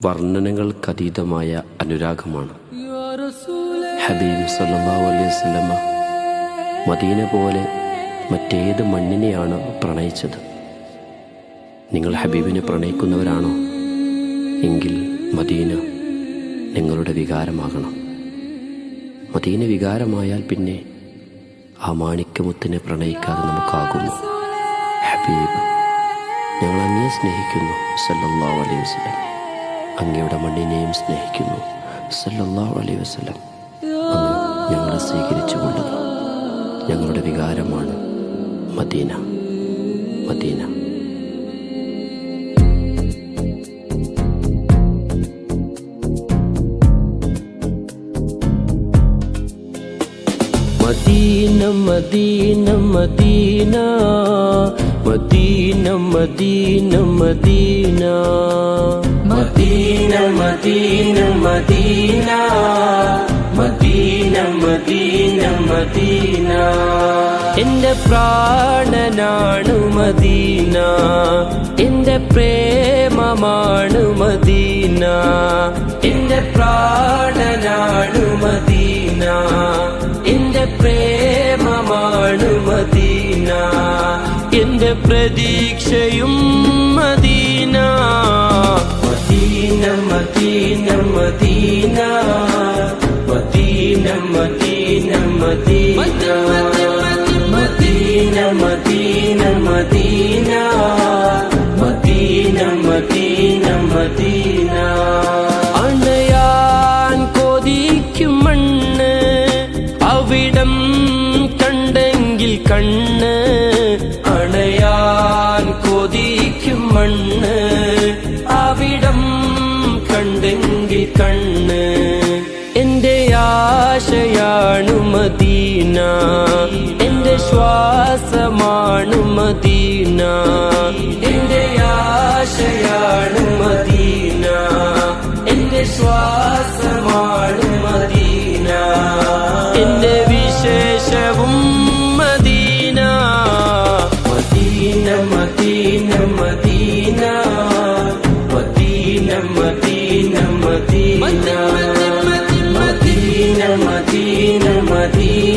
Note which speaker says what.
Speaker 1: വർണ്ണനകൾക്കതീതമായ അനുരാഗമാണ്. ഹബീബ് സല്ലല്ലാഹു അലൈഹി വസല്ലമ മദീന പോലെ മറ്റേത് മണ്ണിനെയാണ് പ്രണയിച്ചത്? നിങ്ങൾ ഹബീബിനെ പ്രണയിക്കുന്നവരാണോ? എങ്കിൽ മദീന നിങ്ങളുടെ വികാരമാകണം. മദീന വികാരമായാൽ പിന്നെ ആ മാണിക്യമുത്തിനെ പ്രണയിക്കാതെ നമുക്കാകുമോ? ഹബീബ്, ഞങ്ങൾ അങ്ങയെ സ്നേഹിക്കുന്നു സല്ലല്ലാഹു അലൈഹി വസല്ലം. അങ്ങയുടെ മണ്ണിനെയും സ്നേഹിക്കുന്നു സല്ലല്ലാഹു അലൈഹി വസല്ലം. അങ്ങ് ഞങ്ങളെ സ്വീകരിച്ചു കൊള്ളുക. ഞങ്ങളുടെ വികാരമാണ് Medina, Medina. Medina Medina Medina Medina Medina Medina Medina Medina Medina Medina Medina Medina. എന്റെ പ്രാണനാണു മദീന, എന്റെ പ്രേമമാണു മദീന. എന്റെ പ്രാണനാണു മദീന, എന്റെ പ്രേമമാണു മദീന. എന്റെ പ്രതീക്ഷയും Medina. Medina Medina Medina Medina Medina Medina Medina Medina Medina Medina Medina Medina. അണയാൻ കൊതിക്കും മണ്ണ്, അവിടം കണ്ടെങ്കിൽ കണ്ണ്. അണയാൻ കൊതിക്കും മണ്ണ്, അവിടം കണ്ടെങ്കിൽ കണ്ണ്. എന്റെ ആശയാണു മദീന, എന്റെ ശ്വാസമാണു മദീന. എന്റെ ആശയാണു മദീന, എന്റെ ശ്വാസമാണു മദീന. എന്റെ വിശേഷവും Medina. Medina Medina Medina Medina Medina Medina Medina Medina Medina.